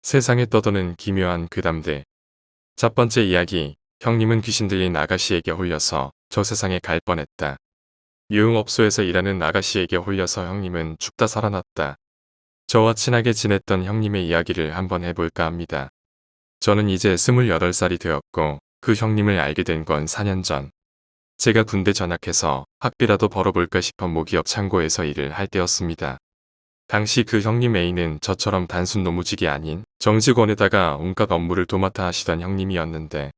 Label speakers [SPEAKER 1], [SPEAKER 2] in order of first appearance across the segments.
[SPEAKER 1] 세상에 떠도는 기묘한 괴담들. 첫 번째 이야기, 형님은 귀신 들린 아가씨에게 홀려서 저 세상에 갈 뻔했다. 유흥업소에서 일하는 아가씨에게 홀려서 형님은 죽다 살아났다. 저와 친하게 지냈던 형님의 이야기를 한번 해볼까 합니다. 저는 이제 28살이 되었고 그 형님을 알게 된 건 4년 전. 제가 군대 전역해서 학비라도 벌어볼까 싶어 모기업 창고에서 일을 할 때였습니다. 당시 그 형님 A는 저처럼 단순 노무직이 아닌 정직원에다가 온갖 업무를 도맡아 하시던 형님이었는데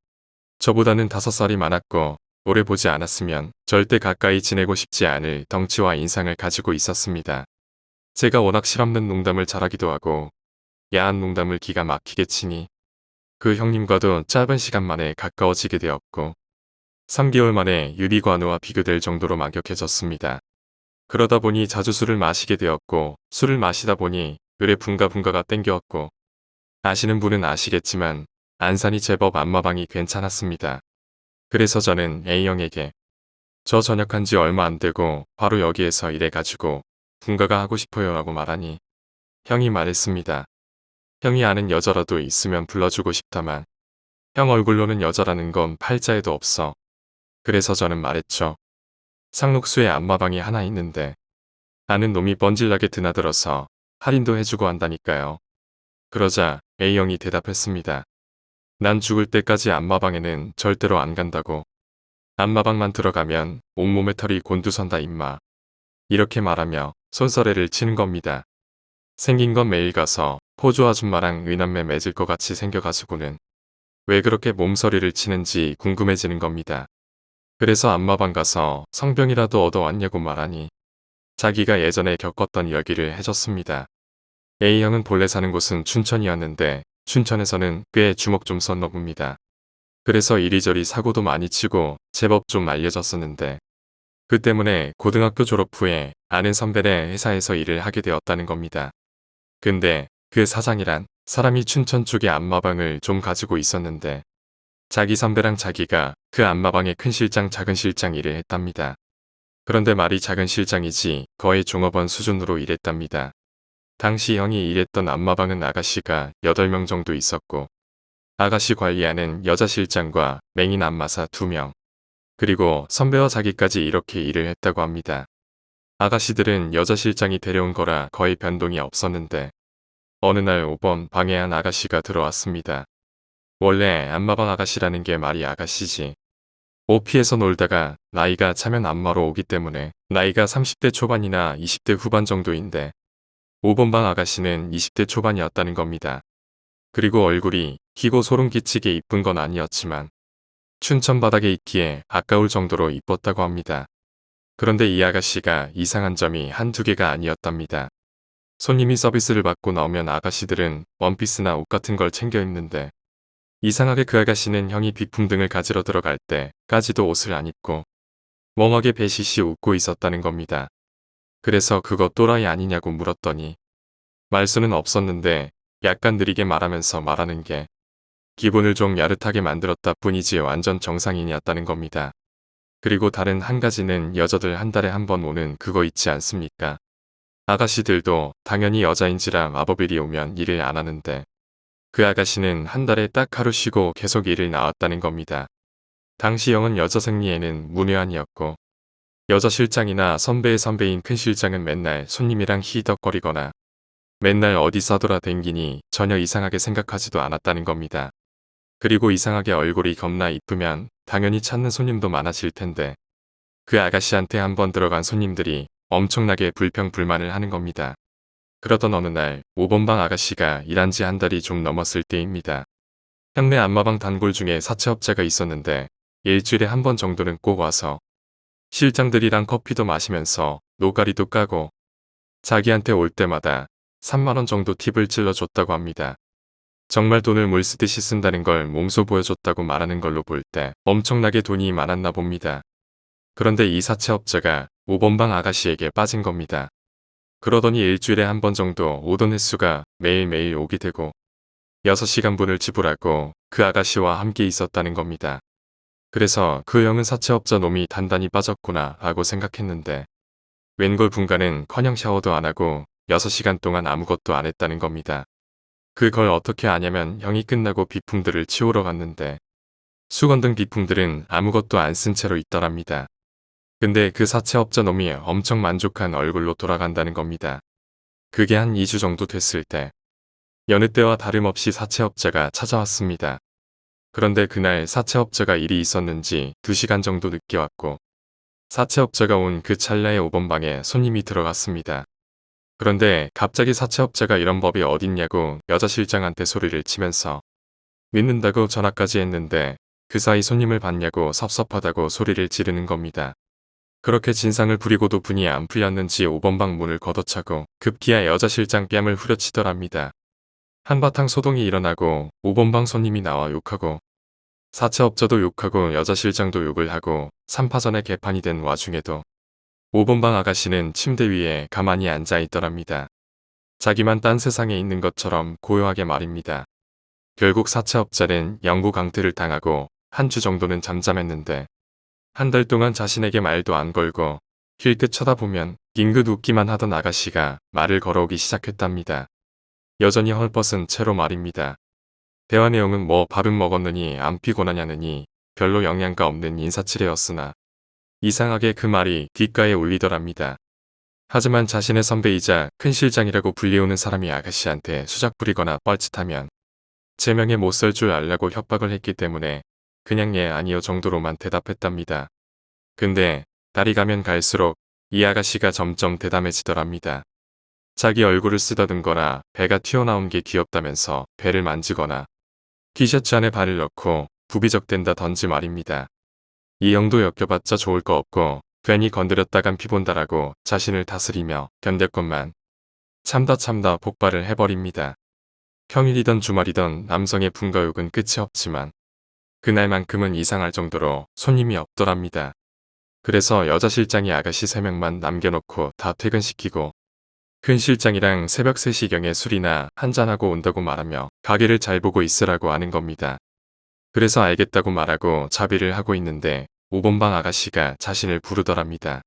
[SPEAKER 1] 저보다는 5살이 많았고 오래 보지 않았으면 절대 가까이 지내고 싶지 않을 덩치와 인상을 가지고 있었습니다. 제가 워낙 실없는 농담을 잘하기도 하고 야한 농담을 기가 막히게 치니 그 형님과도 짧은 시간 만에 가까워지게 되었고 3개월 만에 유비관우와 비교될 정도로 막역해졌습니다. 그러다 보니 자주 술을 마시게 되었고 술을 마시다 보니 요래 분가분가가 땡겨왔고 아시는 분은 아시겠지만 안산이 제법 안마방이 괜찮았습니다. 그래서 저는 A형에게 저 전역한 지 얼마 안 되고 바로 여기에서 일해가지고 분가가 하고 싶어요 라고 말하니 형이 말했습니다. 형이 아는 여자라도 있으면 불러주고 싶다만 형 얼굴로는 여자라는 건 팔자에도 없어. 그래서 저는 말했죠. 상록수에 안마방이 하나 있는데 아는 놈이 뻔질나게 드나들어서 할인도 해주고 한다니까요. 그러자 A형이 대답했습니다. 난 죽을 때까지 안마방에는 절대로 안 간다고. 안마방만 들어가면 온몸에 털이 곤두선다 임마. 이렇게 말하며 손서래를 치는 겁니다. 생긴 건 매일 가서 포주 아줌마랑 의남매 맺을 것 같이 생겨가지고는 왜 그렇게 몸서리를 치는지 궁금해지는 겁니다. 그래서 안마방 가서 성병이라도 얻어왔냐고 말하니 자기가 예전에 겪었던 이야기를 해줬습니다. A형은 본래 사는 곳은 춘천이었는데 춘천에서는 꽤 주먹 좀 썼나 봅니다. 그래서 이리저리 사고도 많이 치고 제법 좀 알려졌었는데 그 때문에 고등학교 졸업 후에 아는 선배네 회사에서 일을 하게 되었다는 겁니다. 근데 그 사장이란 사람이 춘천 쪽에 안마방을 좀 가지고 있었는데 자기 선배랑 자기가 그 안마방의 큰 실장 작은 실장 일을 했답니다. 그런데 말이 작은 실장이지 거의 종업원 수준으로 일했답니다. 당시 형이 일했던 안마방은 아가씨가 8명 정도 있었고 아가씨 관리하는 여자 실장과 맹인 안마사 2명 그리고 선배와 자기까지 이렇게 일을 했다고 합니다. 아가씨들은 여자 실장이 데려온 거라 거의 변동이 없었는데 어느 날 5번 방에 한 아가씨가 들어왔습니다. 원래 안마방 아가씨라는 게 말이 아가씨지. 오피에서 놀다가 나이가 차면 안마로 오기 때문에 나이가 30대 초반이나 20대 후반 정도인데 5번 방 아가씨는 20대 초반이었다는 겁니다. 그리고 얼굴이 희고 소름 끼치게 이쁜 건 아니었지만 춘천 바닥에 있기에 아까울 정도로 이뻤다고 합니다. 그런데 이 아가씨가 이상한 점이 한두 개가 아니었답니다. 손님이 서비스를 받고 나오면 아가씨들은 원피스나 옷 같은 걸 챙겨 입는데 이상하게 그 아가씨는 형이 비품 등을 가지러 들어갈 때까지도 옷을 안 입고 멍하게 배시시 웃고 있었다는 겁니다. 그래서 그거 또라이 아니냐고 물었더니 말수는 없었는데 약간 느리게 말하면서 말하는 게 기분을 좀 야릇하게 만들었다 뿐이지 완전 정상인이었다는 겁니다. 그리고 다른 한 가지는 여자들 한 달에 한 번 오는 그거 있지 않습니까? 아가씨들도 당연히 여자인지라 마법일이 오면 일을 안 하는데 그 아가씨는 한 달에 딱 하루 쉬고 계속 일을 나왔다는 겁니다. 당시 형은 여자 생리에는 문외한이었고 여자 실장이나 선배의 선배인 큰 실장은 맨날 손님이랑 히덕거리거나 맨날 어디 싸돌아 댕기니 전혀 이상하게 생각하지도 않았다는 겁니다. 그리고 이상하게 얼굴이 겁나 이쁘면 당연히 찾는 손님도 많아질 텐데 그 아가씨한테 한번 들어간 손님들이 엄청나게 불평불만을 하는 겁니다. 그러던 어느 날 5번 방 아가씨가 일한 지 한 달이 좀 넘었을 때입니다. 형네 안마방 단골 중에 사채업자가 있었는데 일주일에 한 번 정도는 꼭 와서 실장들이랑 커피도 마시면서 노가리도 까고 자기한테 올 때마다 3만 원 정도 팁을 찔러줬다고 합니다. 정말 돈을 물 쓰듯이 쓴다는 걸 몸소 보여줬다고 말하는 걸로 볼 때 엄청나게 돈이 많았나 봅니다. 그런데 이 사채업자가 5번 방 아가씨에게 빠진 겁니다. 그러더니 일주일에 한 번 정도 오던 횟수가 매일매일 오게 되고 6시간분을 지불하고 그 아가씨와 함께 있었다는 겁니다. 그래서 그 형은 사채업자 놈이 단단히 빠졌구나 라고 생각했는데 웬걸 분가는 커녕 샤워도 안 하고 6시간 동안 아무것도 안 했다는 겁니다. 그걸 어떻게 아냐면 형이 끝나고 비품들을 치우러 갔는데 수건 등 비품들은 아무것도 안 쓴 채로 있더랍니다. 근데 그 사채업자 놈이 엄청 만족한 얼굴로 돌아간다는 겁니다. 그게 한 2주 정도 됐을 때 여느 때와 다름없이 사채업자가 찾아왔습니다. 그런데 그날 사채업자가 일이 있었는지 2시간 정도 늦게 왔고 사채업자가 온 그 찰나에 5번 방에 손님이 들어갔습니다. 그런데 갑자기 사채업자가 이런 법이 어딨냐고 여자 실장한테 소리를 치면서 믿는다고 전화까지 했는데 그 사이 손님을 봤냐고 섭섭하다고 소리를 지르는 겁니다. 그렇게 진상을 부리고도 분이 안 풀렸는지 5번 방 문을 걷어차고 급기야 여자 실장 뺨을 후려치더랍니다. 한바탕 소동이 일어나고 5번 방 손님이 나와 욕하고 사채업자도 욕하고 여자 실장도 욕을 하고 3파전에 개판이 된 와중에도 5번 방 아가씨는 침대 위에 가만히 앉아 있더랍니다. 자기만 딴 세상에 있는 것처럼 고요하게 말입니다. 결국 사채업자는 영구 강퇴를 당하고 한 주 정도는 잠잠했는데 한 달 동안 자신에게 말도 안 걸고 힐끗 쳐다보면 빙긋 웃기만 하던 아가씨가 말을 걸어오기 시작했답니다. 여전히 헐벗은 채로 말입니다. 대화 내용은 뭐 밥은 먹었느니 안 피곤하냐느니 별로 영양가 없는 인사치레였으나 이상하게 그 말이 귓가에 울리더랍니다. 하지만 자신의 선배이자 큰 실장이라고 불리우는 사람이 아가씨한테 수작 부리거나 뻘짓하면 제명에 못 설 줄 알라고 협박을 했기 때문에 그냥 예 아니요 정도로만 대답했답니다. 근데 날이 가면 갈수록 이 아가씨가 점점 대담해지더랍니다. 자기 얼굴을 쓰다듬거나 배가 튀어나온 게 귀엽다면서 배를 만지거나 티셔츠 안에 발을 넣고 부비적댄다 던지 말입니다. 이 정도 엮여봤자 좋을 거 없고 괜히 건드렸다간 피본다라고 자신을 다스리며 견뎠건만 참다 폭발을 해버립니다. 평일이던 주말이던 남성의 분가욕은 끝이 없지만 그날만큼은 이상할 정도로 손님이 없더랍니다. 그래서 여자 실장이 아가씨 3명만 남겨놓고 다 퇴근시키고 큰 실장이랑 새벽 3시경에 술이나 한잔하고 온다고 말하며 가게를 잘 보고 있으라고 하는 겁니다. 그래서 알겠다고 말하고 자비를 하고 있는데 5번 방 아가씨가 자신을 부르더랍니다.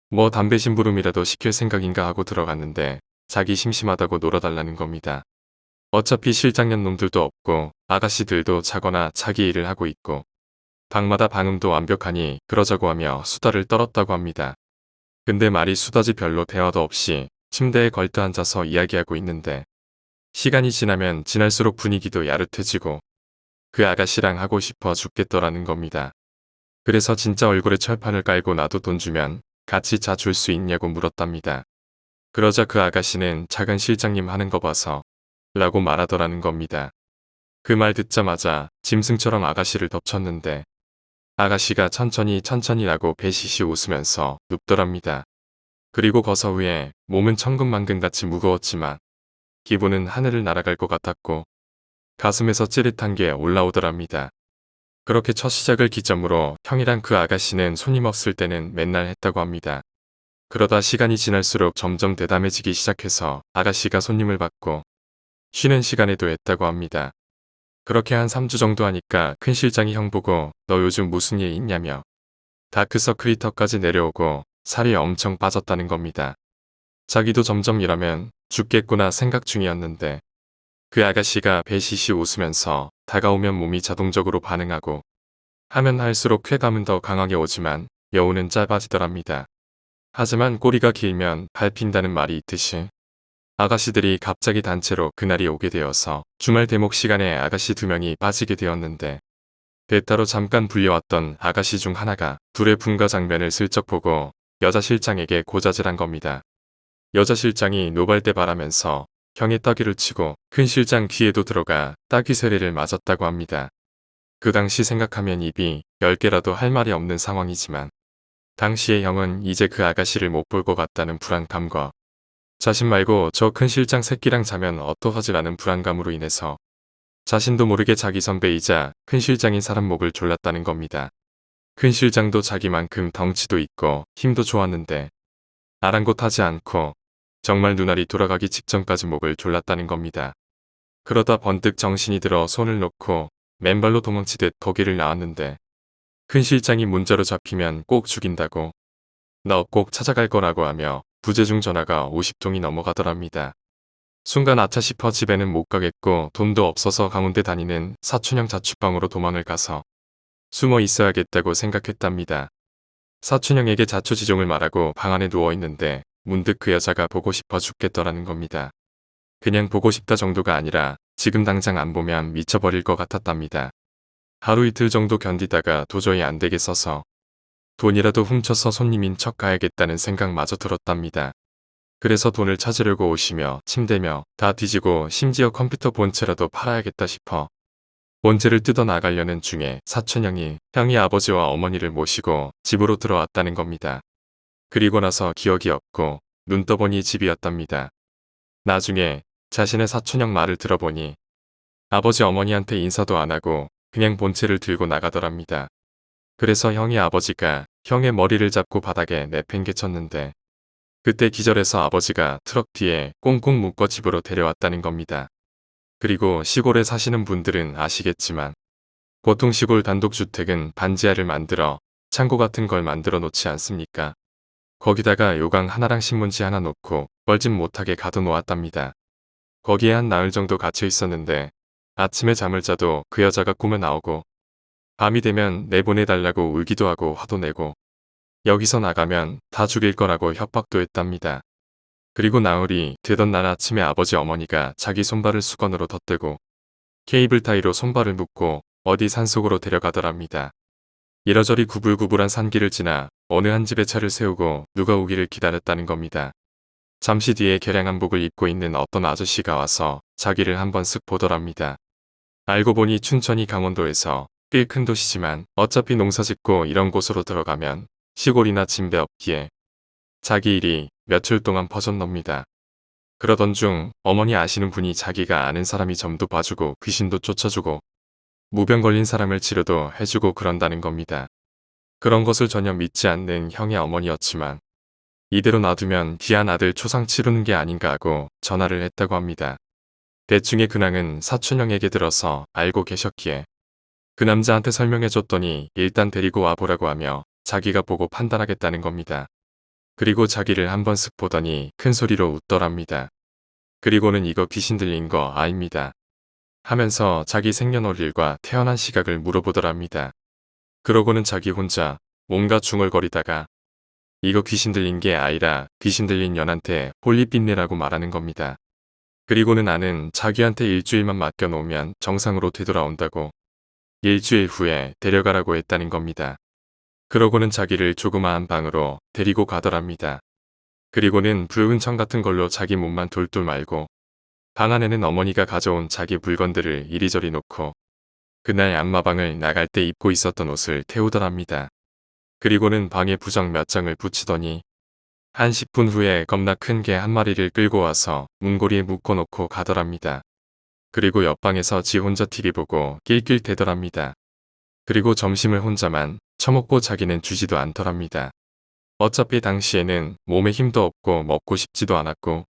[SPEAKER 1] 뭐 담배 심부름이라도 시킬 생각인가 하고 들어갔는데 자기 심심하다고 놀아달라는 겁니다. 어차피 실장년 놈들도 없고 아가씨들도 자거나 자기 일을 하고 있고 방마다 방음도 완벽하니 그러자고 하며 수다를 떨었다고 합니다. 근데 말이 수다지 별로 대화도 없이 침대에 걸터 앉아서 이야기하고 있는데 시간이 지나면 지날수록 분위기도 야릇해지고 그 아가씨랑 하고 싶어 죽겠더라는 겁니다. 그래서 진짜 얼굴에 철판을 깔고 나도 돈 주면 같이 자 줄 수 있냐고 물었답니다. 그러자 그 아가씨는 작은 실장님 하는 거 봐서 라고 말하더라는 겁니다. 그 말 듣자마자 짐승처럼 아가씨를 덮쳤는데 아가씨가 천천히 라고 배시시 웃으면서 눕더랍니다. 그리고 거서 후에 몸은 천근만근같이 무거웠지만 기분은 하늘을 날아갈 것 같았고 가슴에서 찌릿한 게 올라오더랍니다. 그렇게 첫 시작을 기점으로 형이랑 그 아가씨는 손님 없을 때는 맨날 했다고 합니다. 그러다 시간이 지날수록 점점 대담해지기 시작해서 아가씨가 손님을 받고 쉬는 시간에도 했다고 합니다. 그렇게 한 3주 정도 하니까 큰 실장이 형 보고 너 요즘 무슨 일 있냐며 다크서클이 턱까지 내려오고 살이 엄청 빠졌다는 겁니다. 자기도 점점 이러면 죽겠구나 생각 중이었는데 그 아가씨가 배시시 웃으면서 다가오면 몸이 자동적으로 반응하고 하면 할수록 쾌감은 더 강하게 오지만 여우는 짧아지더랍니다. 하지만 꼬리가 길면 밟힌다는 말이 있듯이 아가씨들이 갑자기 단체로 그날이 오게 되어서 주말 대목 시간에 아가씨 2명이 빠지게 되었는데 대타로 잠깐 불려왔던 아가씨 중 하나가 둘의 분가 장면을 슬쩍 보고 여자 실장에게 고자질한 겁니다. 여자 실장이 노발대발하면서 형의 따귀를 치고 큰 실장 귀에도 들어가 따귀 세례를 맞았다고 합니다. 그 당시 생각하면 입이 10개라도 할 말이 없는 상황이지만 당시의 형은 이제 그 아가씨를 못 볼 것 같다는 불안감과 자신 말고 저 큰 실장 새끼랑 자면 어떡하지라는 불안감으로 인해서 자신도 모르게 자기 선배이자 큰 실장인 사람 목을 졸랐다는 겁니다. 큰 실장도 자기만큼 덩치도 있고 힘도 좋았는데 아랑곳하지 않고 정말 눈알이 돌아가기 직전까지 목을 졸랐다는 겁니다. 그러다 번뜩 정신이 들어 손을 놓고 맨발로 도망치듯 거기를 나왔는데 큰 실장이 문자로 잡히면 꼭 죽인다고 너 꼭 찾아갈 거라고 하며 부재중 전화가 50통이 넘어가더랍니다. 순간 아차 싶어 집에는 못 가겠고 돈도 없어서 가운데 다니는 사촌형 자취방으로 도망을 가서 숨어 있어야겠다고 생각했답니다. 사촌형에게 자초지종을 말하고 방 안에 누워 있는데 문득 그 여자가 보고 싶어 죽겠더라는 겁니다. 그냥 보고 싶다 정도가 아니라 지금 당장 안 보면 미쳐버릴 것 같았답니다. 하루 이틀 정도 견디다가 도저히 안 되겠어서 돈이라도 훔쳐서 손님인 척 가야겠다는 생각마저 들었답니다. 그래서 돈을 찾으려고 오시며 침대며 다 뒤지고 심지어 컴퓨터 본체라도 팔아야겠다 싶어 본체를 뜯어 나가려는 중에 사촌형이 형이 아버지와 어머니를 모시고 집으로 들어왔다는 겁니다. 그리고 나서 기억이 없고 눈 떠보니 집이었답니다. 나중에 자신의 사촌형 말을 들어보니 아버지 어머니한테 인사도 안 하고 그냥 본체를 들고 나가더랍니다. 그래서 형이 아버지가 형의 머리를 잡고 바닥에 내팽개쳤는데 그때 기절해서 아버지가 트럭 뒤에 꽁꽁 묶어 집으로 데려왔다는 겁니다. 그리고 시골에 사시는 분들은 아시겠지만 보통 시골 단독주택은 반지하를 만들어 창고 같은 걸 만들어 놓지 않습니까? 거기다가 요강 하나랑 신문지 하나 놓고 뻘짓 못하게 가둬놓았답니다. 거기에 한 나흘 정도 갇혀 있었는데 아침에 잠을 자도 그 여자가 꿈에 나오고 밤이 되면 내보내달라고 울기도 하고 화도 내고 여기서 나가면 다 죽일 거라고 협박도 했답니다. 그리고 나흘이 되던 날 아침에 아버지 어머니가 자기 손발을 수건으로 덧대고 케이블 타이로 손발을 묶고 어디 산속으로 데려가더랍니다. 이러저리 구불구불한 산길을 지나 어느 한 집에 차를 세우고 누가 오기를 기다렸다는 겁니다. 잠시 뒤에 개량한복을 입고 있는 어떤 아저씨가 와서 자기를 한번 쓱 보더랍니다. 알고 보니 춘천이 강원도에서 꽤 큰 도시지만 어차피 농사짓고 이런 곳으로 들어가면 시골이나 진배 없기에 자기 일이 며칠 동안 퍼졌답니다. 그러던 중 어머니 아시는 분이 자기가 아는 사람이 점도 봐주고 귀신도 쫓아주고 무병 걸린 사람을 치료도 해주고 그런다는 겁니다. 그런 것을 전혀 믿지 않는 형의 어머니였지만 이대로 놔두면 귀한 아들 초상 치르는 게 아닌가 하고 전화를 했다고 합니다. 대충의 근황은 사촌형에게 들어서 알고 계셨기에 그 남자한테 설명해줬더니 일단 데리고 와보라고 하며 자기가 보고 판단하겠다는 겁니다. 그리고 자기를 한번 쓱 보더니 큰 소리로 웃더랍니다. 그리고는 이거 귀신 들린 거 아닙니다. 하면서 자기 생년월일과 태어난 시각을 물어보더랍니다. 그러고는 자기 혼자 뭔가 중얼거리다가 이거 귀신 들린 게 아니라 귀신 들린 년한테 홀리빛내라고 말하는 겁니다. 그리고는 나는 자기한테 일주일만 맡겨놓으면 정상으로 되돌아온다고 일주일 후에 데려가라고 했다는 겁니다. 그러고는 자기를 조그마한 방으로 데리고 가더랍니다. 그리고는 붉은 천 같은 걸로 자기 몸만 돌돌 말고 방 안에는 어머니가 가져온 자기 물건들을 이리저리 놓고 그날 안마방을 나갈 때 입고 있었던 옷을 태우더랍니다. 그리고는 방에 부적 몇 장을 붙이더니 한 10분 후에 겁나 큰 개 한 마리를 끌고 와서 문고리에 묶어놓고 가더랍니다. 그리고 옆방에서 지 혼자 TV 보고 낄낄대더랍니다. 그리고 점심을 혼자만 처먹고 자기는 주지도 않더랍니다. 어차피 당시에는 몸에 힘도 없고 먹고 싶지도 않았고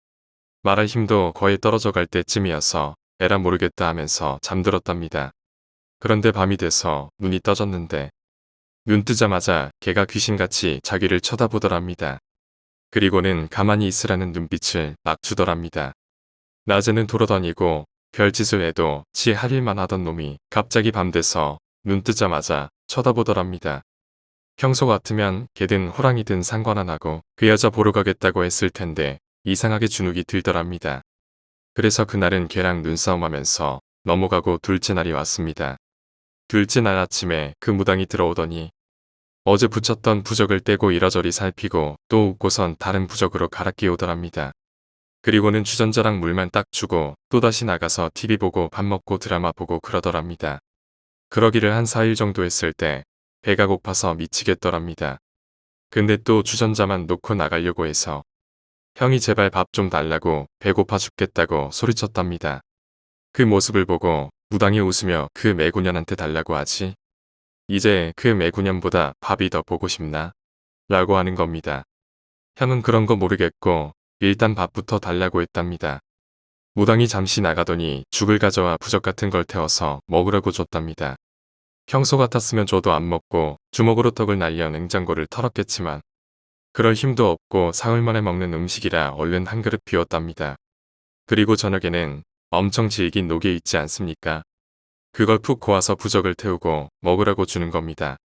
[SPEAKER 1] 말할 힘도 거의 떨어져 갈 때쯤이어서 에라 모르겠다 하면서 잠들었답니다. 그런데 밤이 돼서 눈이 떠졌는데 눈 뜨자마자 개가 귀신같이 자기를 쳐다보더랍니다. 그리고는 가만히 있으라는 눈빛을 막 주더랍니다. 낮에는 돌아다니고 별짓을 해도 지 할 일만 하던 놈이 갑자기 밤 돼서 눈 뜨자마자 쳐다보더랍니다. 평소 같으면 개든 호랑이든 상관 안 하고 그 여자 보러 가겠다고 했을 텐데 이상하게 주눅이 들더랍니다. 그래서 그날은 걔랑 눈싸움하면서 넘어가고 둘째 날이 왔습니다. 둘째 날 아침에 그 무당이 들어오더니 어제 붙였던 부적을 떼고 이러저리 살피고 또 웃고선 다른 부적으로 갈아 끼우더랍니다. 그리고는 주전자랑 물만 딱 주고 또다시 나가서 TV 보고 밥 먹고 드라마 보고 그러더랍니다. 그러기를 한 4일 정도 했을 때 배가 고파서 미치겠더랍니다. 근데 또 주전자만 놓고 나가려고 해서 형이 제발 밥 좀 달라고 배고파 죽겠다고 소리쳤답니다. 그 모습을 보고 무당이 웃으며 그 매구년한테 달라고 하지? 이제 그 매구년보다 밥이 더 보고 싶나? 라고 하는 겁니다. 형은 그런 거 모르겠고 일단 밥부터 달라고 했답니다. 무당이 잠시 나가더니 죽을 가져와 부적 같은 걸 태워서 먹으라고 줬답니다. 평소 같았으면 저도 안 먹고 주먹으로 떡을 날려 냉장고를 털었겠지만 그럴 힘도 없고 사흘 만에 먹는 음식이라 얼른 한 그릇 비웠답니다. 그리고 저녁에는 엄청 질긴 녹여 있지 않습니까? 그걸 푹 고아서 부적을 태우고 먹으라고 주는 겁니다.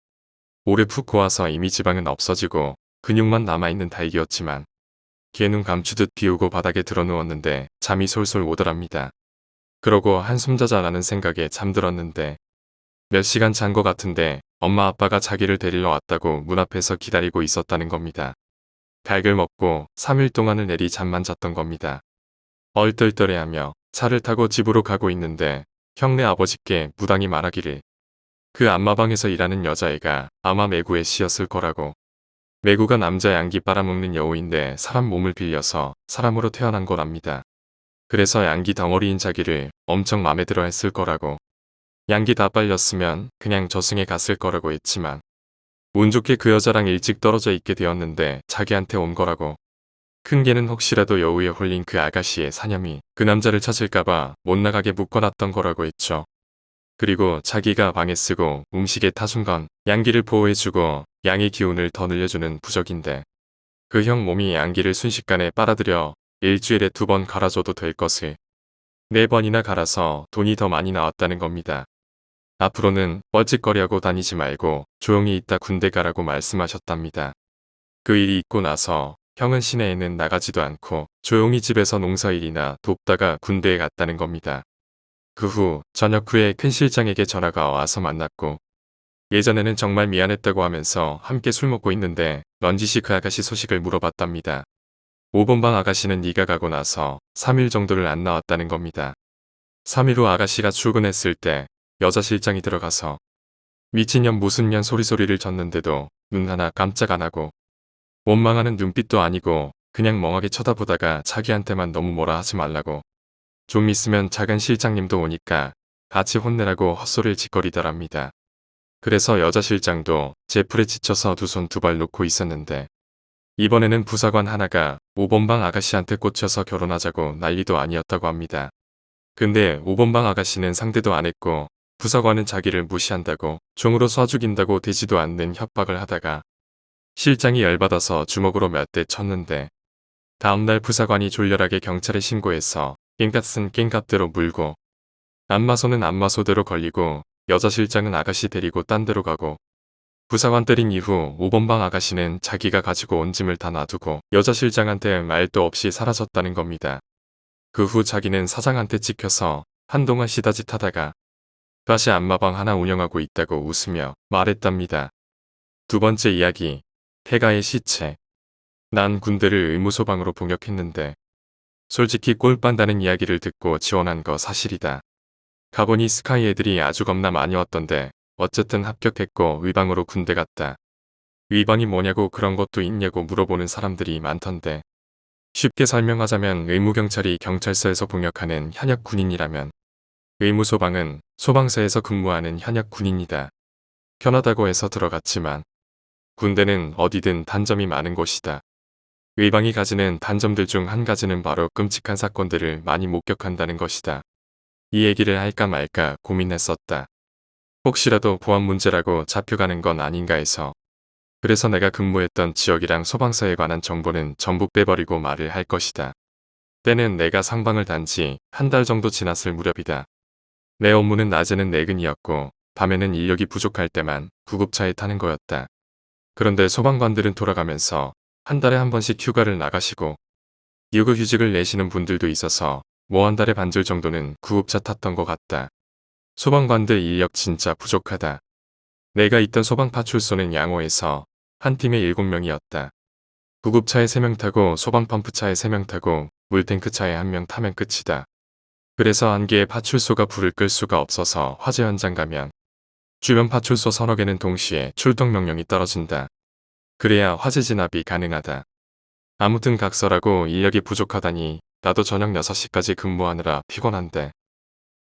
[SPEAKER 1] 오래 푹 고아서 이미 지방은 없어지고 근육만 남아있는 닭이었지만 걔는 감추듯 비우고 바닥에 드러누웠는데 잠이 솔솔 오더랍니다. 그러고 한숨 자자라는 생각에 잠들었는데 몇 시간 잔 것 같은데 엄마 아빠가 자기를 데리러 왔다고 문 앞에서 기다리고 있었다는 겁니다. 닭을 먹고 3일 동안을 내리 잠만 잤던 겁니다. 얼떨떨해하며 차를 타고 집으로 가고 있는데 형네 아버지께 무당이 말하기를 그 안마방에서 일하는 여자애가 아마 매구의 씨였을 거라고. 매구가 남자 양기 빨아먹는 여우인데 사람 몸을 빌려서 사람으로 태어난 거랍니다. 그래서 양기 덩어리인 자기를 엄청 맘에 들어 했을 거라고. 양기 다 빨렸으면 그냥 저승에 갔을 거라고 했지만 운 좋게 그 여자랑 일찍 떨어져 있게 되었는데 자기한테 온 거라고. 큰 개는 혹시라도 여우에 홀린 그 아가씨의 사념이 그 남자를 찾을까봐 못 나가게 묶어놨던 거라고 했죠. 그리고 자기가 방에 쓰고 음식에 타준 건 양기를 보호해주고 양의 기운을 더 늘려주는 부적인데 그 형 몸이 양기를 순식간에 빨아들여 일주일에 2번 갈아줘도 될 것을 4번이나 갈아서 돈이 더 많이 나왔다는 겁니다. 앞으로는 뻘짓거리하고 다니지 말고 조용히 있다 군대 가라고 말씀하셨답니다. 그 일이 있고 나서 형은 시내에는 나가지도 않고 조용히 집에서 농사일이나 돕다가 군대에 갔다는 겁니다. 그 후 저녁 후에 큰 실장에게 전화가 와서 만났고 예전에는 정말 미안했다고 하면서 함께 술 먹고 있는데 넌지시 그 아가씨 소식을 물어봤답니다. 5번 방 아가씨는 네가 가고 나서 3일 정도를 안 나왔다는 겁니다. 3일 후 아가씨가 출근했을 때 여자 실장이 들어가서 미친년 무슨 년 소리소리를 졌는데도 눈 하나 깜짝 안 하고 원망하는 눈빛도 아니고 그냥 멍하게 쳐다보다가 자기한테만 너무 뭐라 하지 말라고 좀 있으면 작은 실장님도 오니까 같이 혼내라고 헛소리를 짓거리더랍니다. 그래서 여자 실장도 제풀에 지쳐서 2손 2발 놓고 있었는데 이번에는 부사관 하나가 5번 방 아가씨한테 꽂혀서 결혼하자고 난리도 아니었다고 합니다. 근데 5번 방 아가씨는 상대도 안 했고 부사관은 자기를 무시한다고 종으로 쏴 죽인다고 되지도 않는 협박을 하다가 실장이 열받아서 주먹으로 몇 대 쳤는데 다음날 부사관이 졸렬하게 경찰에 신고해서 깽값은 깽값대로 물고 안마소는 안마소대로 걸리고 여자 실장은 아가씨 데리고 딴 데로 가고 부사관 때린 이후 5번 방 아가씨는 자기가 가지고 온 짐을 다 놔두고 여자 실장한테 말도 없이 사라졌다는 겁니다. 그 후 자기는 사장한테 찍혀서 한동안 시다짓 하다가 다시 안마방 하나 운영하고 있다고 웃으며 말했답니다. 두 번째 이야기, 태가의 시체. 난 군대를 의무소방으로 복역했는데 솔직히 꼴빤다는 이야기를 듣고 지원한 거 사실이다. 가보니 스카이 애들이 아주 겁나 많이 왔던데 어쨌든 합격했고 의방으로 군대 갔다. 의방이 뭐냐고 그런 것도 있냐고 물어보는 사람들이 많던데 쉽게 설명하자면 의무경찰이 경찰서에서 복역하는 현역 군인이라면 의무소방은 소방서에서 근무하는 현역 군인이다. 편하다고 해서 들어갔지만 군대는 어디든 단점이 많은 곳이다. 의방이 가지는 단점들 중 한 가지는 바로 끔찍한 사건들을 많이 목격한다는 것이다. 이 얘기를 할까 말까 고민했었다. 혹시라도 보안 문제라고 잡혀가는 건 아닌가 해서. 그래서 내가 근무했던 지역이랑 소방서에 관한 정보는 전부 빼버리고 말을 할 것이다. 때는 내가 상방을 단 지 한 달 정도 지났을 무렵이다. 내 업무는 낮에는 내근이었고 밤에는 인력이 부족할 때만 구급차에 타는 거였다. 그런데 소방관들은 돌아가면서 한 달에 한 번씩 휴가를 나가시고 유급휴직을 내시는 분들도 있어서 뭐 한 달에 반절 정도는 구급차 탔던 것 같다. 소방관들 인력 진짜 부족하다. 내가 있던 소방파출소는 양호해서 한 팀에 7명이었다. 구급차에 3명 타고 소방펌프차에 3명 타고 물탱크차에 1명 타면 끝이다. 그래서 한 개의 파출소가 불을 끌 수가 없어서 화재 현장 가면 주변 파출소 서너 개는 동시에 출동 명령이 떨어진다. 그래야 화재 진압이 가능하다. 아무튼 각설하고 인력이 부족하다니 나도 저녁 6시까지 근무하느라 피곤한데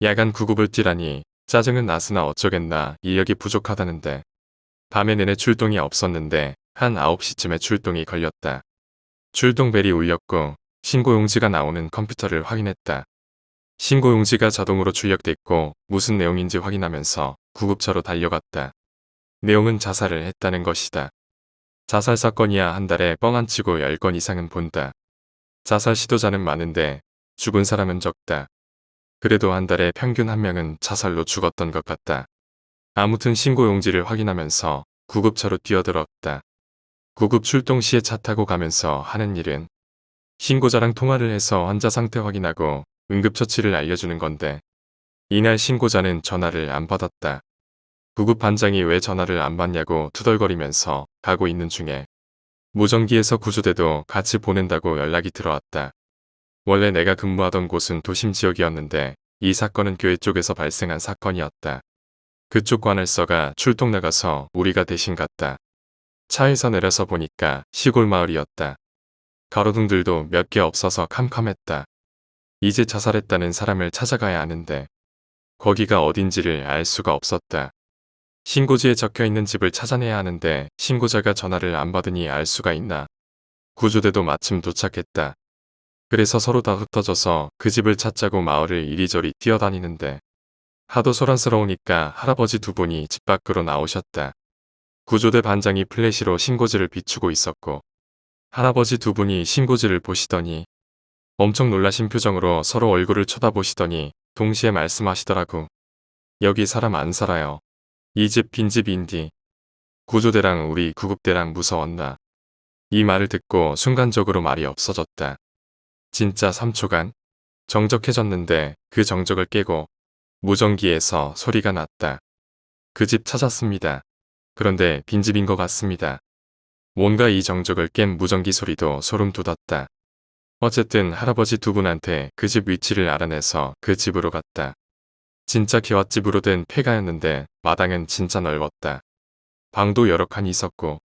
[SPEAKER 1] 야간 구급을 뛰라니 짜증은 나으나 어쩌겠나. 인력이 부족하다는데 밤에 내내 출동이 없었는데 한 9시쯤에 출동이 걸렸다. 출동벨이 울렸고 신고용지가 나오는 컴퓨터를 확인했다. 신고용지가 자동으로 출력됐고 무슨 내용인지 확인하면서 구급차로 달려갔다. 내용은 자살을 했다는 것이다. 자살 사건이야 한 달에 뻥 안 치고 10건 이상은 본다. 자살 시도자는 많은데 죽은 사람은 적다. 그래도 한 달에 평균 한 명은 자살로 죽었던 것 같다. 아무튼 신고 용지를 확인하면서 구급차로 뛰어들었다. 구급 출동 시에 차 타고 가면서 하는 일은 신고자랑 통화를 해서 환자 상태 확인하고 응급처치를 알려주는 건데, 이날 신고자는 전화를 안 받았다. 구급 반장이 왜 전화를 안 받냐고 투덜거리면서 가고 있는 중에 무전기에서 구조대도 같이 보낸다고 연락이 들어왔다. 원래 내가 근무하던 곳은 도심 지역이었는데 이 사건은 교회 쪽에서 발생한 사건이었다. 그쪽 관할서가 출동 나가서 우리가 대신 갔다. 차에서 내려서 보니까 시골 마을이었다. 가로등들도 몇 개 없어서 캄캄했다. 이제 자살했다는 사람을 찾아가야 하는데 거기가 어딘지를 알 수가 없었다. 신고지에 적혀있는 집을 찾아내야 하는데 신고자가 전화를 안 받으니 알 수가 있나. 구조대도 마침 도착했다. 그래서 서로 다 흩어져서 그 집을 찾자고 마을을 이리저리 뛰어다니는데 하도 소란스러우니까 할아버지 두 분이 집 밖으로 나오셨다. 구조대 반장이 플래시로 신고지를 비추고 있었고 할아버지 두 분이 신고지를 보시더니 엄청 놀라신 표정으로 서로 얼굴을 쳐다보시더니 동시에 말씀하시더라고. 여기 사람 안 살아요. 이 집 빈집인디. 구조대랑 우리 구급대랑 무서웠나. 이 말을 듣고 순간적으로 말이 없어졌다. 진짜 3초간 정적해졌는데 그 정적을 깨고 무전기에서 소리가 났다. 그 집 찾았습니다. 그런데 빈집인 것 같습니다. 뭔가 이 정적을 깬 무전기 소리도 소름 돋았다. 어쨌든 할아버지 두 분한테 그 집 위치를 알아내서 그 집으로 갔다. 진짜 개왓집으로 된 폐가였는데 마당은 진짜 넓었다. 방도 여러 칸 있었고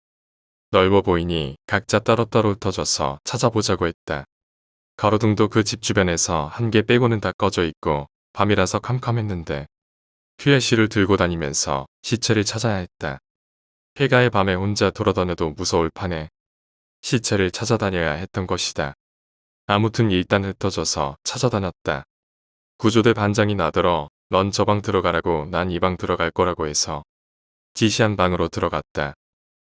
[SPEAKER 1] 넓어 보이니 각자 따로따로 흩어져서 찾아보자고 했다. 가로등도 그 집 주변에서 한 개 빼고는 다 꺼져 있고 밤이라서 캄캄했는데 플래시를 들고 다니면서 시체를 찾아야 했다. 폐가의 밤에 혼자 돌아다녀도 무서울 판에 시체를 찾아다녀야 했던 것이다. 아무튼 일단 흩어져서 찾아다녔다. 구조대 반장이 나더러 넌 저 방 들어가라고 난 이 방 들어갈 거라고 해서 지시한 방으로 들어갔다.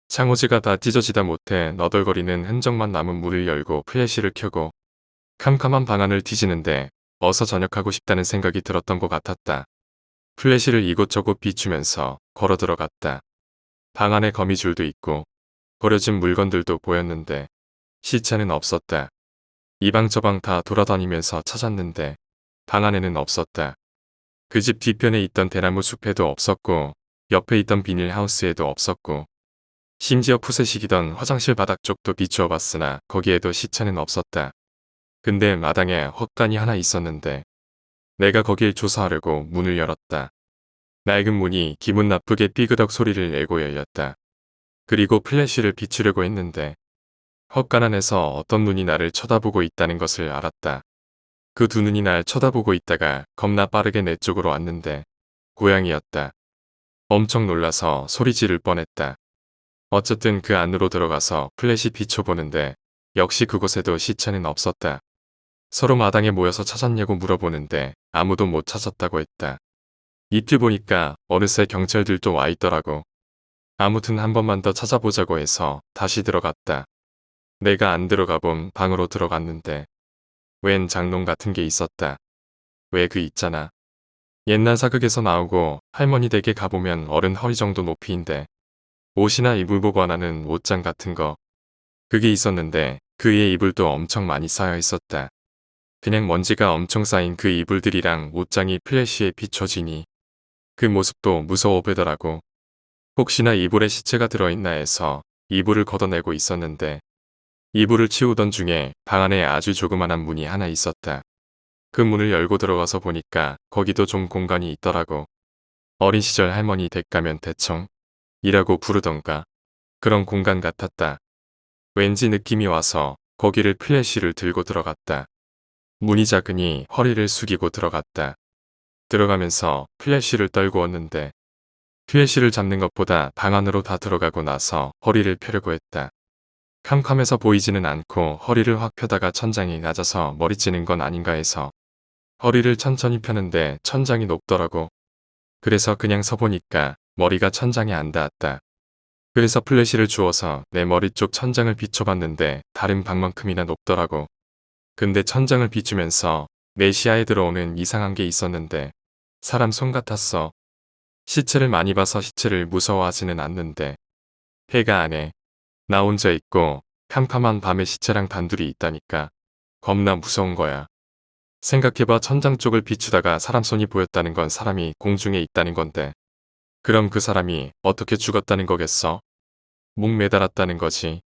[SPEAKER 1] 창호지가 다 찢어지다 못해 너덜거리는 흔적만 남은 문을 열고 플래시를 켜고 캄캄한 방 안을 뒤지는데 어서 전역하고 싶다는 생각이 들었던 것 같았다. 플래시를 이곳저곳 비추면서 걸어 들어갔다. 방 안에 거미줄도 있고 버려진 물건들도 보였는데 시체는 없었다. 이 방 저 방 다 돌아다니면서 찾았는데 방 안에는 없었다. 그 집 뒤편에 있던 대나무 숲에도 없었고 옆에 있던 비닐하우스에도 없었고 심지어 푸세식이던 화장실 바닥 쪽도 비추어 봤으나 거기에도 시체는 없었다. 근데 마당에 헛간이 하나 있었는데 내가 거길 조사하려고 문을 열었다. 낡은 문이 기분 나쁘게 삐그덕 소리를 내고 열렸다. 그리고 플래시를 비추려고 했는데 헛간 안에서 어떤 눈이 나를 쳐다보고 있다는 것을 알았다. 그 두 눈이 날 쳐다보고 있다가 겁나 빠르게 내 쪽으로 왔는데 고양이였다. 엄청 놀라서 소리 지를 뻔했다. 어쨌든 그 안으로 들어가서 플래시 비춰보는데 역시 그곳에도 시체는 없었다. 서로 마당에 모여서 찾았냐고 물어보는데 아무도 못 찾았다고 했다. 이틀 보니까 어느새 경찰들도 와 있더라고. 아무튼 한 번만 더 찾아보자고 해서 다시 들어갔다. 내가 안 들어가 본 방으로 들어갔는데 웬 장롱 같은 게 있었다. 왜 그 있잖아. 옛날 사극에서 나오고 할머니 댁에 가보면 어른 허리 정도 높이인데 옷이나 이불 보관하는 옷장 같은 거. 그게 있었는데 그 위에 이불도 엄청 많이 쌓여 있었다. 그냥 먼지가 엄청 쌓인 그 이불들이랑 옷장이 플래시에 비춰지니 그 모습도 무서워 보이더라고. 혹시나 이불에 시체가 들어있나 해서 이불을 걷어내고 있었는데 이불을 치우던 중에 방 안에 아주 조그만한 문이 하나 있었다. 그 문을 열고 들어가서 보니까 거기도 좀 공간이 있더라고. 어린 시절 할머니 댁 가면 대청 이라고 부르던가 그런 공간 같았다. 왠지 느낌이 와서 거기를 플래시를 들고 들어갔다. 문이 작으니 허리를 숙이고 들어갔다. 들어가면서 플래시를 떨구었는데 플래시를 잡는 것보다 방 안으로 다 들어가고 나서 허리를 펴려고 했다. 캄캄해서 보이지는 않고 허리를 확 펴다가 천장이 낮아서 머리 찌는 건 아닌가 해서 허리를 천천히 펴는데 천장이 높더라고. 그래서 그냥 서보니까 머리가 천장에 안 닿았다. 그래서 플래시를 주워서 내 머리 쪽 천장을 비춰봤는데 다른 방만큼이나 높더라고. 근데 천장을 비추면서 내 시야에 들어오는 이상한 게 있었는데 사람 손 같았어. 시체를 많이 봐서 시체를 무서워하지는 않는데 폐가 안에 나 혼자 있고 캄캄한 밤에 시체랑 단둘이 있다니까 겁나 무서운 거야. 생각해봐 천장 쪽을 비추다가 사람 손이 보였다는 건 사람이 공중에 있다는 건데 그럼 그 사람이 어떻게 죽었다는 거겠어? 목 매달았다는 거지.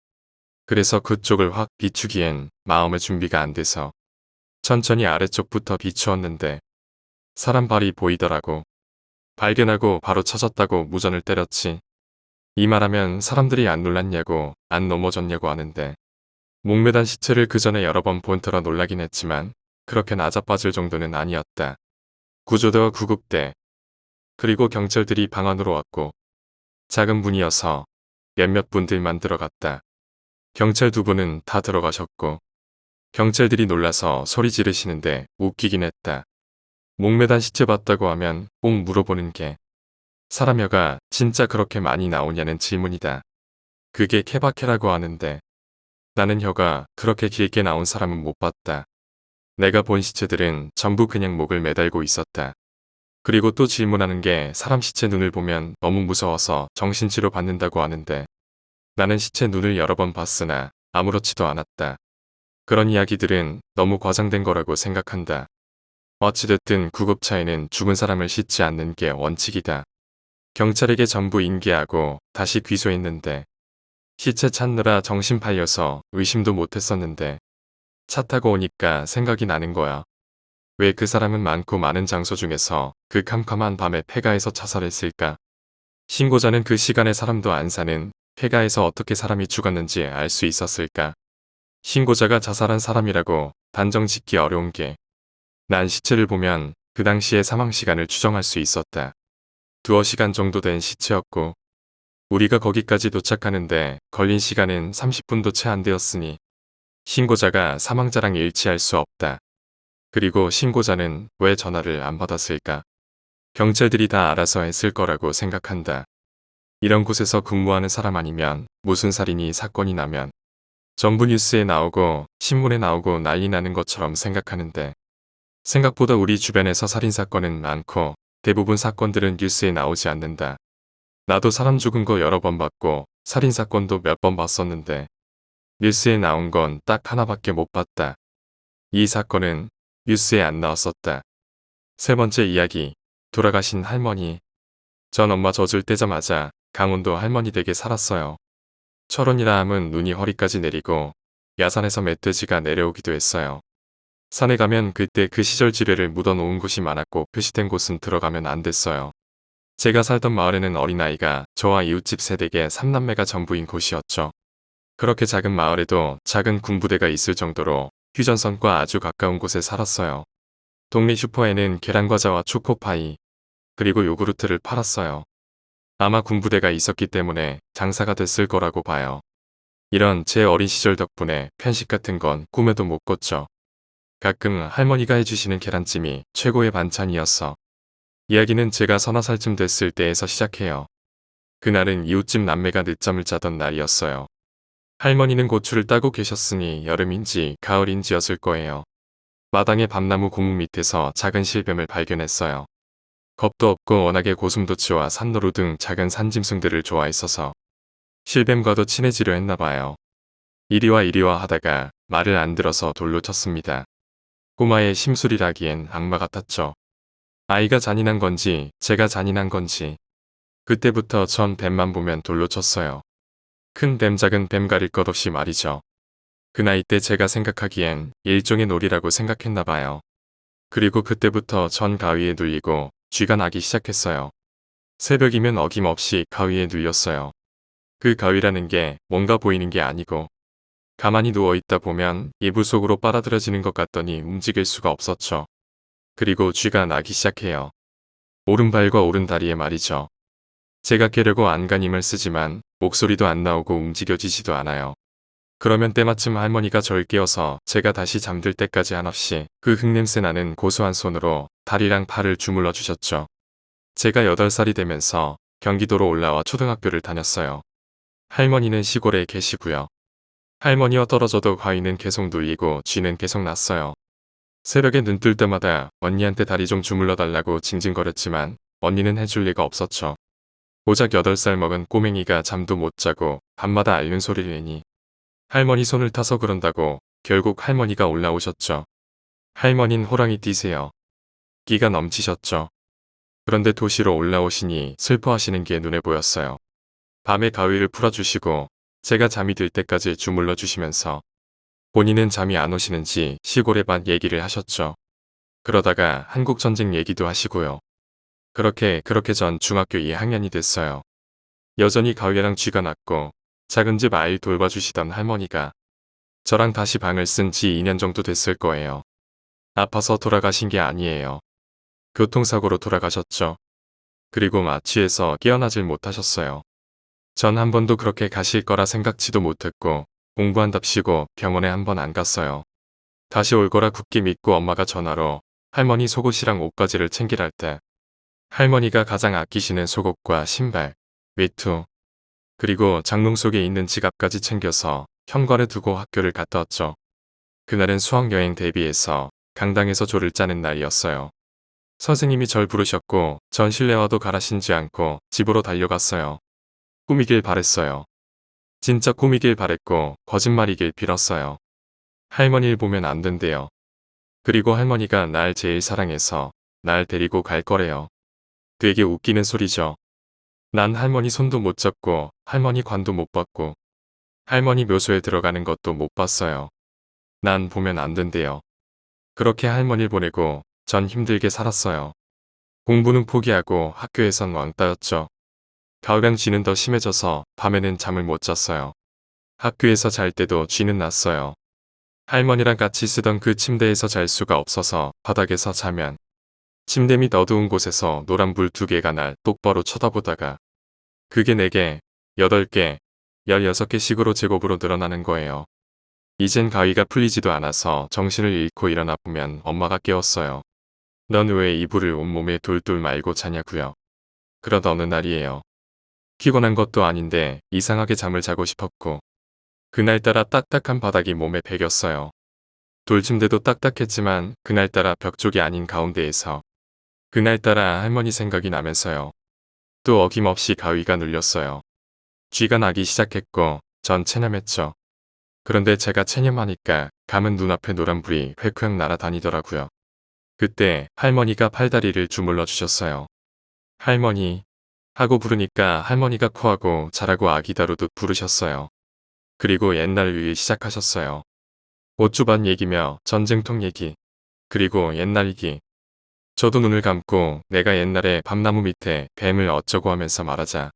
[SPEAKER 1] 그래서 그쪽을 확 비추기엔 마음의 준비가 안 돼서 천천히 아래쪽부터 비추었는데 사람 발이 보이더라고. 발견하고 바로 찾았다고 무전을 때렸지. 이 말하면 사람들이 안 놀랐냐고 안 넘어졌냐고 하는데 목매단 시체를 그 전에 여러 번 본 터라 놀라긴 했지만 그렇게 나자빠질 정도는 아니었다. 구조대와 구급대 그리고 경찰들이 방 안으로 왔고 작은 문이어서 몇몇 분들만 들어갔다. 경찰 두 분은 다 들어가셨고 경찰들이 놀라서 소리 지르시는데 웃기긴 했다. 목매단 시체 봤다고 하면 꼭 물어보는 게 사람 혀가 진짜 그렇게 많이 나오냐는 질문이다. 그게 케바케라고 하는데 나는 혀가 그렇게 길게 나온 사람은 못 봤다. 내가 본 시체들은 전부 그냥 목을 매달고 있었다. 그리고 또 질문하는 게 사람 시체 눈을 보면 너무 무서워서 정신치료 받는다고 하는데 나는 시체 눈을 여러 번 봤으나 아무렇지도 않았다. 그런 이야기들은 너무 과장된 거라고 생각한다. 어찌됐든 구급차에는 죽은 사람을 싣지 않는 게 원칙이다. 경찰에게 전부 인계하고 다시 귀소했는데 시체 찾느라 정신 팔려서 의심도 못했었는데 차 타고 오니까 생각이 나는 거야. 왜 그 사람은 많고 많은 장소 중에서 그 캄캄한 밤에 폐가에서 자살했을까? 신고자는 그 시간에 사람도 안 사는 폐가에서 어떻게 사람이 죽었는지 알 수 있었을까? 신고자가 자살한 사람이라고 단정 짓기 어려운 게 난 시체를 보면 그 당시의 사망 시간을 추정할 수 있었다. 두어 시간 정도 된 시체였고 우리가 거기까지 도착하는데 걸린 시간은 30분도 채 안 되었으니 신고자가 사망자랑 일치할 수 없다. 그리고 신고자는 왜 전화를 안 받았을까? 경찰들이 다 알아서 했을 거라고 생각한다. 이런 곳에서 근무하는 사람 아니면 무슨 살인이 사건이 나면 전부 뉴스에 나오고 신문에 나오고 난리 나는 것처럼 생각하는데 생각보다 우리 주변에서 살인사건은 많고 대부분 사건들은 뉴스에 나오지 않는다. 나도 사람 죽은 거 여러 번 봤고 살인사건도 몇 번 봤었는데 뉴스에 나온 건 딱 하나밖에 못 봤다. 이 사건은 뉴스에 안 나왔었다. 세 번째 이야기. 돌아가신 할머니. 전 엄마 젖을 떼자마자 강원도 할머니 댁에 살았어요. 철원이라 함은 눈이 허리까지 내리고 야산에서 멧돼지가 내려오기도 했어요. 산에 가면 그때 그 시절 지뢰를 묻어놓은 곳이 많았고 표시된 곳은 들어가면 안 됐어요. 제가 살던 마을에는 어린아이가 저와 이웃집 세댁의 3남매가 전부인 곳이었죠. 그렇게 작은 마을에도 작은 군부대가 있을 정도로 휴전선과 아주 가까운 곳에 살았어요. 동네 슈퍼에는 계란과자와 초코파이, 그리고 요구르트를 팔았어요. 아마 군부대가 있었기 때문에 장사가 됐을 거라고 봐요. 이런 제 어린 시절 덕분에 편식 같은 건 꿈에도 못 꿨죠. 가끔 할머니가 해주시는 계란찜이 최고의 반찬이었어. 이야기는 제가 서너 살쯤 됐을 때에서 시작해요. 그날은 이웃집 남매가 늦잠을 자던 날이었어요. 할머니는 고추를 따고 계셨으니 여름인지 가을인지였을 거예요. 마당의 밤나무 고목 밑에서 작은 실뱀을 발견했어요. 겁도 없고 워낙에 고슴도치와 산노루 등 작은 산짐승들을 좋아했어서 실뱀과도 친해지려 했나봐요. 이리와 하다가 말을 안 들어서 돌로 쳤습니다. 꼬마의 심술이라기엔 악마 같았죠. 아이가 잔인한 건지 제가 잔인한 건지 그때부터 전 뱀만 보면 돌로 쳤어요. 큰 뱀 작은 뱀 가릴 것 없이 말이죠. 그 나이 때 제가 생각하기엔 일종의 놀이라고 생각했나봐요. 그리고 그때부터 전 가위에 눌리고 쥐가 나기 시작했어요. 새벽이면 어김없이 가위에 눌렸어요. 그 가위라는 게 뭔가 보이는 게 아니고 가만히 누워있다 보면 이불 속으로 빨아들여지는 것 같더니 움직일 수가 없었죠. 그리고 쥐가 나기 시작해요. 오른발과 오른다리에 말이죠. 제가 깨려고 안간힘을 쓰지만 목소리도 안 나오고 움직여지지도 않아요. 그러면 때마침 할머니가 절 깨워서 제가 다시 잠들 때까지 한없이 그 흙냄새 나는 고소한 손으로 다리랑 팔을 주물러 주셨죠. 제가 8살이 되면서 경기도로 올라와 초등학교를 다녔어요. 할머니는 시골에 계시고요. 할머니와 떨어져도 가위는 계속 눌리고 쥐는 계속 났어요. 새벽에 눈 뜰 때마다 언니한테 다리 좀 주물러 달라고 징징거렸지만 언니는 해줄 리가 없었죠. 고작 8살 먹은 꼬맹이가 잠도 못 자고 밤마다 앓는 소리를 내니 할머니 손을 타서 그런다고 결국 할머니가 올라오셨죠. 할머니는 호랑이 띠세요. 끼가 넘치셨죠. 그런데 도시로 올라오시니 슬퍼하시는 게 눈에 보였어요. 밤에 가위를 풀어주시고 제가 잠이 들 때까지 주물러 주시면서 본인은 잠이 안 오시는지 시골의 밭 얘기를 하셨죠. 그러다가 한국전쟁 얘기도 하시고요. 그렇게 전 중학교 2학년이 됐어요. 여전히 가위랑 쥐가 났고 작은 집 아이 돌봐주시던 할머니가 저랑 다시 방을 쓴 지 2년 정도 됐을 거예요. 아파서 돌아가신 게 아니에요. 교통사고로 돌아가셨죠. 그리고 마취해서 깨어나질 못하셨어요. 전 한 번도 그렇게 가실 거라 생각지도 못했고 공부한답시고 병원에 한 번 안 갔어요. 다시 올 거라 굳게 믿고 엄마가 전화로 할머니 속옷이랑 옷가지를 챙기랄 때 할머니가 가장 아끼시는 속옷과 신발, 외투, 그리고 장롱 속에 있는 지갑까지 챙겨서 현관에 두고 학교를 갔다 왔죠. 그날은 수학여행 대비해서 강당에서 조를 짜는 날이었어요. 선생님이 절 부르셨고 전 실내화도 갈아 신지 않고 집으로 달려갔어요. 꾸미길 바랬어요. 진짜 꾸미길 바랬고 거짓말이길 빌었어요. 할머니를 보면 안 된대요. 그리고 할머니가 날 제일 사랑해서 날 데리고 갈 거래요. 되게 웃기는 소리죠. 난 할머니 손도 못 잡고 할머니 관도 못 받고 할머니 묘소에 들어가는 것도 못 봤어요. 난 보면 안 된대요. 그렇게 할머니를 보내고 전 힘들게 살았어요. 공부는 포기하고 학교에선 왕따였죠. 가을랑 쥐는 더 심해져서 밤에는 잠을 못 잤어요. 학교에서 잘 때도 쥐는 났어요. 할머니랑 같이 쓰던 그 침대에서 잘 수가 없어서 바닥에서 자면 침대 밑 어두운 곳에서 노란 불 2개가 날 똑바로 쳐다보다가 그게 4개, 8개, 16개씩으로 제곱으로 늘어나는 거예요. 이젠 가위가 풀리지도 않아서 정신을 잃고 일어나 보면 엄마가 깨웠어요. 넌 왜 이불을 온몸에 돌돌 말고 자냐고요. 그러다 어느 날이에요. 피곤한 것도 아닌데 이상하게 잠을 자고 싶었고 그날따라 딱딱한 바닥이 몸에 배겼어요. 돌침대도 딱딱했지만 그날따라 벽 쪽이 아닌 가운데에서 그날따라 할머니 생각이 나면서요. 또 어김없이 가위가 눌렸어요. 쥐가 나기 시작했고 전 체념했죠. 그런데 제가 체념하니까 감은 눈앞에 노란불이 획획 날아다니더라고요. 그때 할머니가 팔다리를 주물러 주셨어요. 할머니 하고 부르니까 할머니가 코하고 자라고 아기 다루듯 부르셨어요. 그리고 옛날 일 시작하셨어요. 옷주반 얘기며 전쟁통 얘기. 그리고 옛날 얘기. 저도 눈을 감고 내가 옛날에 밤나무 밑에 뱀을 어쩌고 하면서 말하자.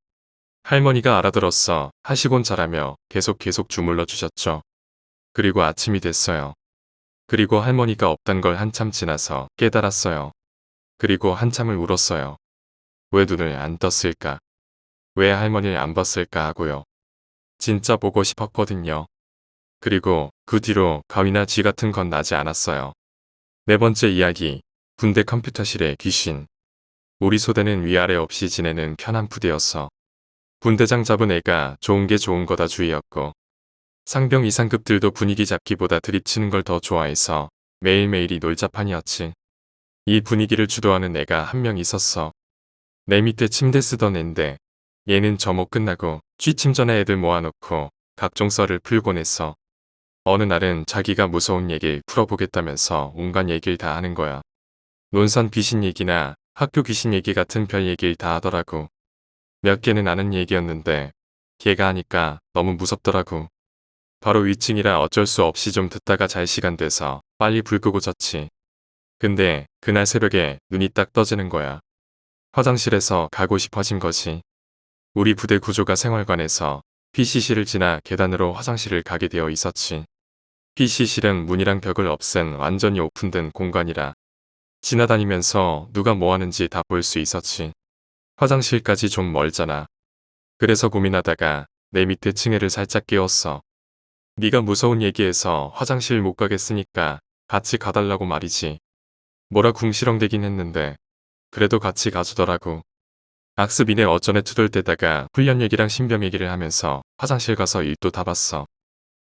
[SPEAKER 1] 할머니가 알아들었어 하시곤 잘하며 계속 주물러 주셨죠. 그리고 아침이 됐어요. 그리고 할머니가 없단 걸 한참 지나서 깨달았어요. 그리고 한참을 울었어요. 왜 눈을 안 떴을까? 왜 할머니를 안 봤을까 하고요. 진짜 보고 싶었거든요. 그리고 그 뒤로 가위나 쥐 같은 건 나지 않았어요. 4번째 이야기. 군대 컴퓨터실의 귀신. 우리 소대는 위아래 없이 지내는 편한 부대였어. 분대장 잡은 애가 좋은 게 좋은 거다 주의였고 상병 이상급들도 분위기 잡기보다 드립치는 걸 더 좋아해서 매일매일이 놀자판이었지. 이 분위기를 주도하는 애가 한 명 있었어. 내 밑에 침대 쓰던 앤데 얘는 점호 끝나고 취침 전에 애들 모아놓고 각종 썰을 풀곤 했어. 어느 날은 자기가 무서운 얘기를 풀어보겠다면서 온갖 얘기를 다 하는 거야. 논산 귀신 얘기나 학교 귀신 얘기 같은 별 얘기를 다 하더라고. 몇 개는 아는 얘기였는데 걔가 하니까 너무 무섭더라고. 바로 위층이라 어쩔 수 없이 좀 듣다가 잘 시간 돼서 빨리 불 끄고 잤지. 근데 그날 새벽에 눈이 딱 떠지는 거야. 화장실에서 가고 싶어진 거지. 우리 부대 구조가 생활관에서 PC실을 지나 계단으로 화장실을 가게 되어 있었지. PC실은 문이랑 벽을 없앤 완전히 오픈된 공간이라 지나다니면서 누가 뭐 하는지 다 볼 수 있었지. 화장실까지 좀 멀잖아. 그래서 고민하다가 내 밑에 층애를 살짝 깨웠어. 네가 무서운 얘기해서 화장실 못 가겠으니까 같이 가달라고 말이지. 뭐라 궁시렁대긴 했는데 그래도 같이 가주더라고. 악습 이내 어쩌네 투덜대다가 훈련 얘기랑 신병 얘기를 하면서 화장실 가서 일도 다 봤어.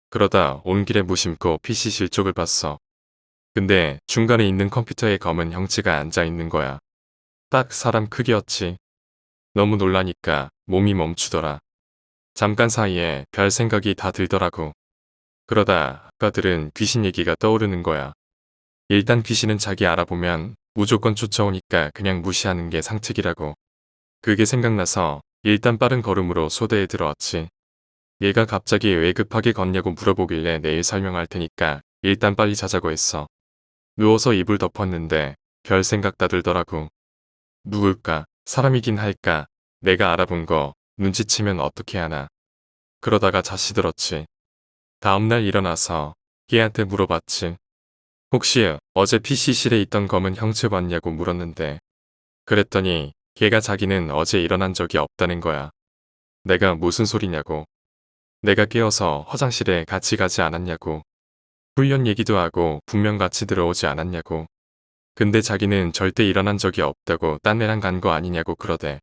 [SPEAKER 1] 그러다 온 길에 무심코 PC실 쪽을 봤어. 근데 중간에 있는 컴퓨터에 검은 형체가 앉아 있는 거야. 딱 사람 크기였지. 너무 놀라니까 몸이 멈추더라. 잠깐 사이에 별 생각이 다 들더라고. 그러다 아까들은 귀신 얘기가 떠오르는 거야. 일단 귀신은 자기 알아보면 무조건 쫓아오니까 그냥 무시하는 게 상책이라고. 그게 생각나서 일단 빠른 걸음으로 소대에 들어왔지. 얘가 갑자기 왜 급하게 걷냐고 물어보길래 내일 설명할 테니까 일단 빨리 자자고 했어. 누워서 이불 덮었는데 별 생각 다 들더라고. 누굴까? 사람이긴 할까? 내가 알아본 거 눈치채면 어떻게 하나. 그러다가 자시 들었지. 다음날 일어나서 걔한테 물어봤지. 혹시 어제 PC실에 있던 검은 형체 봤냐고 물었는데 그랬더니 걔가 자기는 어제 일어난 적이 없다는 거야. 내가 무슨 소리냐고. 내가 깨어서 화장실에 같이 가지 않았냐고. 훈련 얘기도 하고 분명 같이 들어오지 않았냐고. 근데 자기는 절대 일어난 적이 없다고 딴 애랑 간 거 아니냐고 그러대.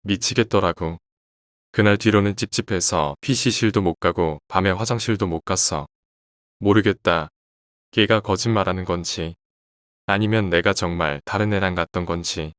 [SPEAKER 1] 미치겠더라고. 그날 뒤로는 찝찝해서 PC실도 못 가고 밤에 화장실도 못 갔어. 모르겠다. 걔가 거짓말하는 건지 아니면 내가 정말 다른 애랑 갔던 건지.